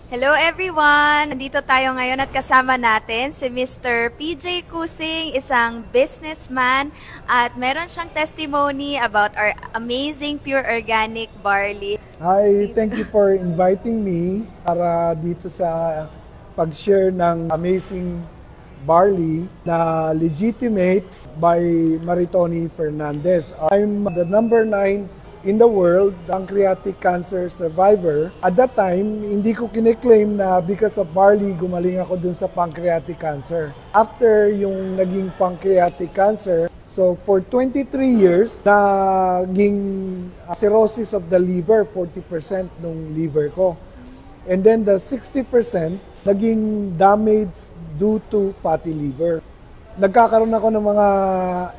Hello everyone! Nandito tayo ngayon at kasama natin si Mr. PJ Kusing, isang businessman at meron siyang testimony about our amazing pure organic barley. Hi, thank you for inviting me para dito sa pag-share ng amazing barley na legitimate by Maritoni Fernandez. I'm the number 9 in the world pancreatic cancer survivor. At that time, hindi ko kine-claim na because of barley gumaling ako dun sa pancreatic cancer. After yung naging pancreatic cancer, so for 23 years, naging cirrhosis of the liver, 40% nung liver ko. And then the 60% naging damage due to fatty liver. Nagkakaroon ako ng mga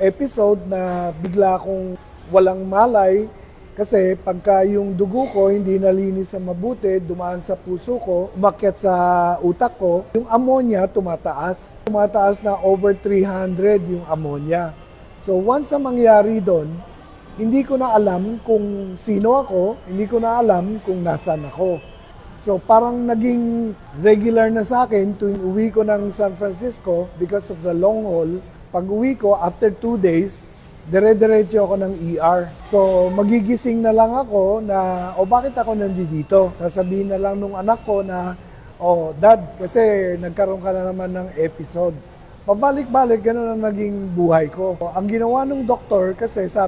episode na bigla akong walang malay kasi pagka yung dugo ko hindi nalinis sa mabuti, dumaan sa puso ko, umakyat sa utak ko, yung ammonia tumataas. Tumataas na over 300 yung ammonia. So once na mangyari doon, hindi ko na alam kung sino ako, hindi ko na alam kung nasan ako. So parang naging regular na sa akin tuwing uwi ko ng San Francisco because of the long haul. Pag uwi ko, after 2 days, dire-diretso ako ng ER. So magigising na lang ako na, bakit ako nandito? Sasabihin na lang nung anak ko na, Dad, kasi nagkaroon ka na naman ng episode. Pabalik-balik, gano'n ang naging buhay ko. Ang ginawa ng doktor, kasi sa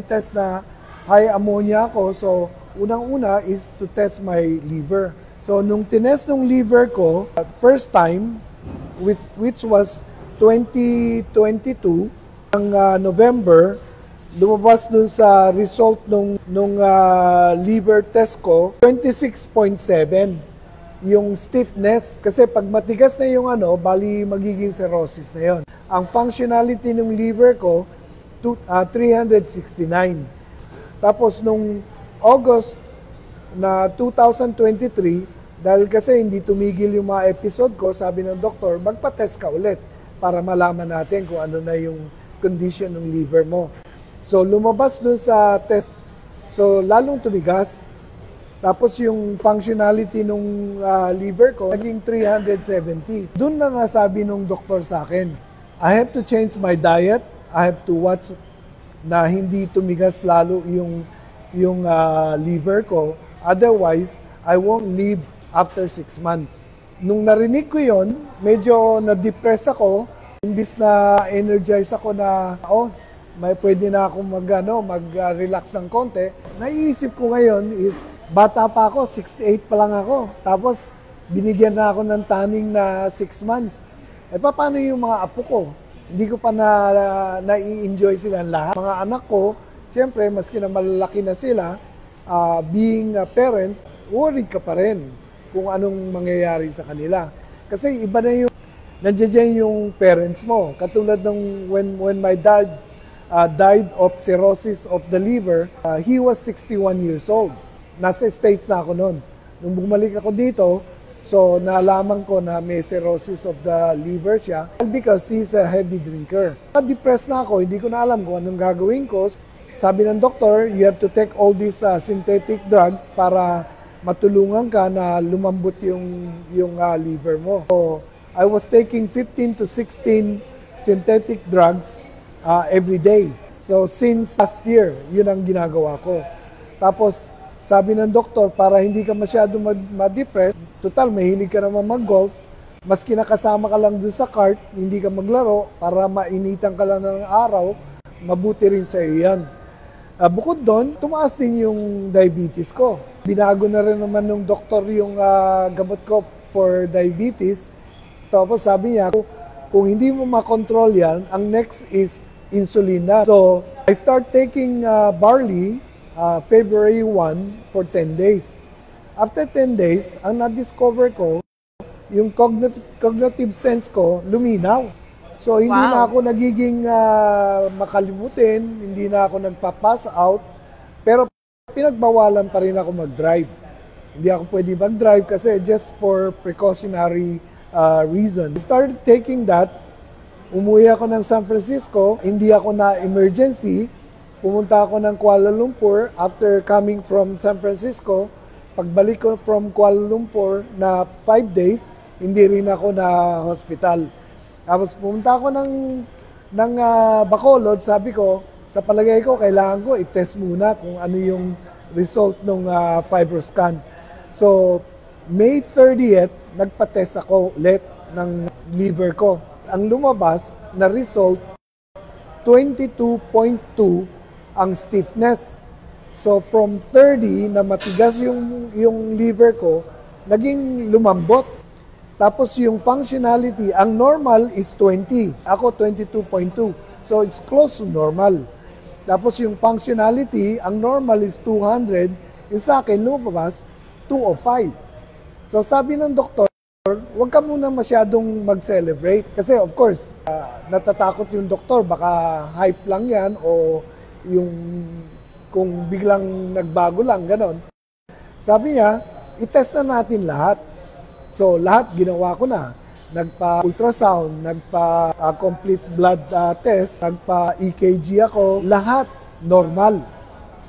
test na high ammonia ako, so unang-una is to test my liver. So nung tinest ng liver ko, first time, which was 2022, ng November, lumabas dun sa result nung liver test ko, 26.7 yung stiffness. Kasi pag matigas na yung bali magiging cirrhosis na yon. Ang functionality ng liver ko, 369. Tapos nung August na 2023, dahil kasi hindi tumigil yung mga episode ko, sabi ng doktor, magpa-test ka ulit para malaman natin kung ano na yung condition ng liver mo. So lumabas dun sa test, so lalong tumigas. Tapos yung functionality ng liver ko, naging 370. Doon na nasabi nung doktor sa akin, I have to change my diet, I have to watch na hindi tumigas lalo yung liver ko. Otherwise, I won't live after 6 months. Nung narinig ko yon, medyo na-depress ako. Imbis na energize ako na, may pwede na akong mag-relax ng konti. Naiisip ko ngayon is, bata pa ako, 68 pa lang ako. Tapos, binigyan na ako ng tanning na 6 months. Paano yung mga apo ko? Hindi ko pa na-i-enjoy silang lahat. Mga anak ko, siyempre, maski na malalaki na sila, being a parent, worried ka pa rin kung anong mangyayari sa kanila. Kasi iba na yung nandiyan yung parents mo. Katulad ng when my dad died of cirrhosis of the liver, he was 61 years old. Nasa States na ako noon. Nung bumalik ako dito, so nalaman ko na may cirrhosis of the liver siya because he's a heavy drinker. Na-depressed na ako, hindi ko na alam kung anong gagawin ko. Sabi ng doktor, you have to take all these synthetic drugs para matulungan ka na lumambot yung liver mo. So, I was taking 15 to 16 synthetic drugs every day. So since last year, yun ang ginagawa ko. Tapos sabi ng doktor, para hindi ka masyado ma-depress, total mahilig ka naman mag-golf, maski nakasama ka lang dun sa cart, hindi ka maglaro, para mainitan ka lang ng araw, mabuti rin sa iyo yan. Bukod doon, tumaas din yung diabetes ko. Binago na rin naman ng doktor yung gamot ko for diabetes. Tapos sabi niya, kung hindi mo makontrol yan, ang next is insulin na. So, I start taking barley February 1 for 10 days. After 10 days, ang na-discover ko, yung cognitive sense ko luminaw. So, hindi na ako nagiging makalimutin, hindi na ako nagpa-pass out, pero pinagbawalan pa rin ako mag-drive. Hindi ako pwede mag-drive kasi just for precautionary reason. I started taking that, umuwi ako ng San Francisco, hindi ako na emergency, pumunta ako ng Kuala Lumpur after coming from San Francisco, pagbalik ko from Kuala Lumpur na 5 days, hindi rin ako na hospital. Tapos pumunta ako ng Bacolod, sabi ko, sa palagay ko, kailangan ko i-test muna kung ano yung result ng FibroScan. So, May 30th, nagpa-test ako ulit ng liver ko. Ang lumabas na result, 22.2 ang stiffness. So from 30 na matigas yung liver ko, naging lumambot. Tapos yung functionality, ang normal is 20. Ako 22.2. So it's close to normal. Tapos yung functionality, ang normal is 200. Yung sa akin, lumabas 205. So sabi ng doktor, huwag ka muna masyadong mag-celebrate. Kasi of course, natatakot yung doktor, baka hype lang yan o yung kung biglang nagbago lang, ganon. Sabi niya, itest na natin lahat. So lahat ginawa ko na. Nagpa-ultrasound, nagpa-complete blood test, nagpa-EKG ako, lahat normal.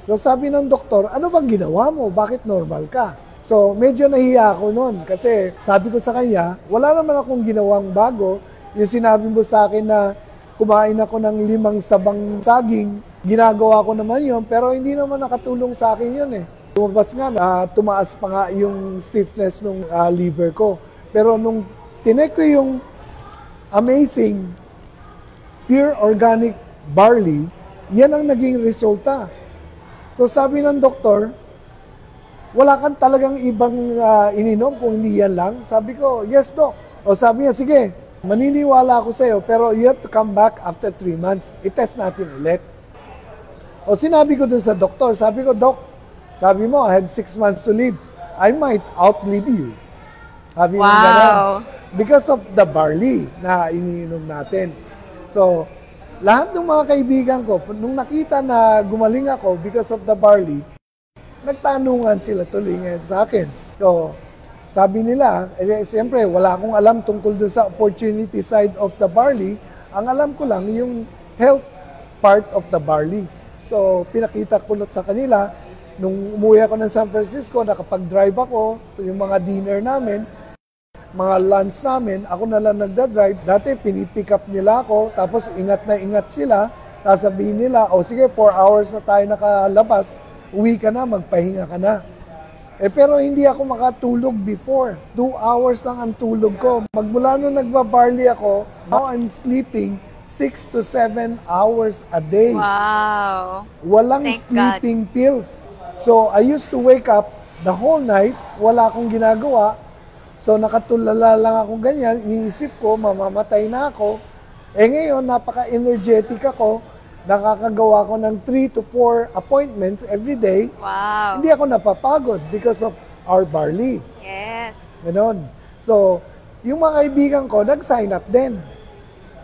So sabi ng doktor, ano bang ginawa mo? Bakit normal ka? So medyo nahiya ako noon kasi sabi ko sa kanya, wala naman akong ginawang bago. Yung sinabi mo sa akin na kumain ako ng 5 sabang saging, ginagawa ko naman yun, pero hindi naman nakatulong sa akin yun eh. Lumabas nga na tumaas pa nga yung stiffness ng liver ko. Pero nung tinek ko yung amazing pure organic barley, yan ang naging resulta. So sabi ng doktor, wala kang talagang ibang ininom kung hindi yan lang? Sabi ko, yes doc. O sabi niya, sige, maniniwala ako sa'yo, pero you have to come back after 3 months. I-test natin ulit. O sinabi ko dun sa doktor, sabi ko, Doc, sabi mo, I have 6 months to live. I might outlive you. Sabi wow. Ganun. Because of the barley na iniinom natin. So, lahat ng mga kaibigan ko, nung nakita na gumaling ako because of the barley, nagtanungan sila tuloy ngayon sa akin. So, sabi nila, siyempre, wala akong alam tungkol dun sa opportunity side of the barley. Ang alam ko lang yung health part of the barley. So, pinakita ko sa kanila, nung umuwi ako ng San Francisco, nakapag-drive ako, yung mga dinner namin, mga lunch namin, ako na lang nagda-drive. Dati, pinipick up nila ako, tapos ingat na ingat sila. Sasabihin nila, sige, 4 hours na tayo nakalabas, uwi ka na, magpahinga ka na. Pero hindi ako makatulog before. 2 hours lang ang tulog ko. Magmula nung nagbabarley ako, now I'm sleeping 6 to 7 hours a day. Wow. Walang Thank sleeping pills. So, I used to wake up the whole night, wala akong ginagawa. So, nakatulala lang ako ganyan. Iniisip ko, mamamatay na ako. Ngayon, napaka-energetic ako. Nakakagawa ko ng 3 to 4 appointments every day. Wow. Hindi ako napapagod because of our barley. Yes. Ganon. So, yung mga kaibigan ko, nag-sign up din.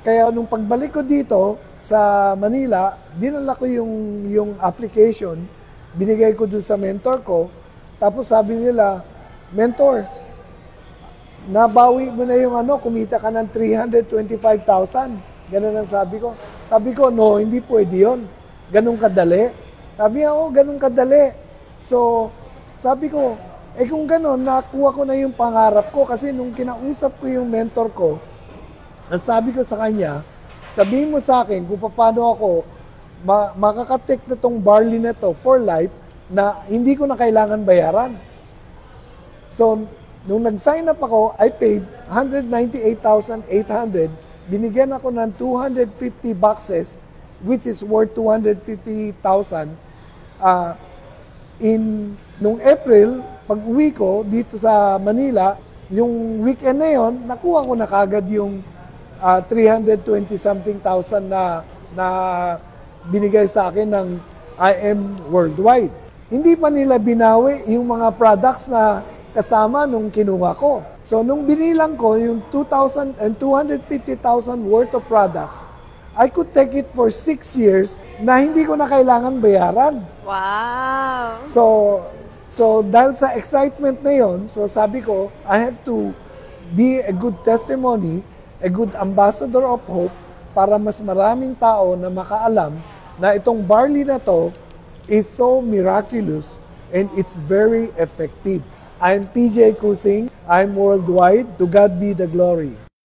Kaya nung pagbalik ko dito sa Manila, dinala ko yung application, binigay ko dun sa mentor ko, tapos sabi nila, mentor, nabawi mo na yung kumita ka ng 325,000. Ganun ang sabi ko. Sabi ko, no, hindi pwede yun. Ganun kadali. Sabi niya, ganun kadali. So, sabi ko, kung ganun, nakuha ko na yung pangarap ko kasi nung kinausap ko yung mentor ko, ang sabi ko sa kanya, sabihin mo sa akin kung paano ako makakatek na tong barley na to for life na hindi ko na kailangan bayaran. So, nung nag-sign up ako, I paid 198,800. Binigyan ako ng 250 boxes, which is worth 250,000. Nung April, pag uwi ko dito sa Manila, yung weekend na yon, nakuha ko na kagad yung 320-something thousand na binigay sa akin ng IM Worldwide. Hindi pa nila binawi yung mga products na kasama nung kinuha ko. So, nung binilang ko yung 2,000 and 250,000 worth of products, I could take it for 6 years na hindi ko na kailangan bayaran. Wow! So dahil sa excitement na yon, so sabi ko, I have to be a good testimony, a good ambassador of hope para mas maraming tao na makaalam na itong barley na to is so miraculous and it's very effective. I'm PJ Kusing. I'm worldwide. To God be the glory.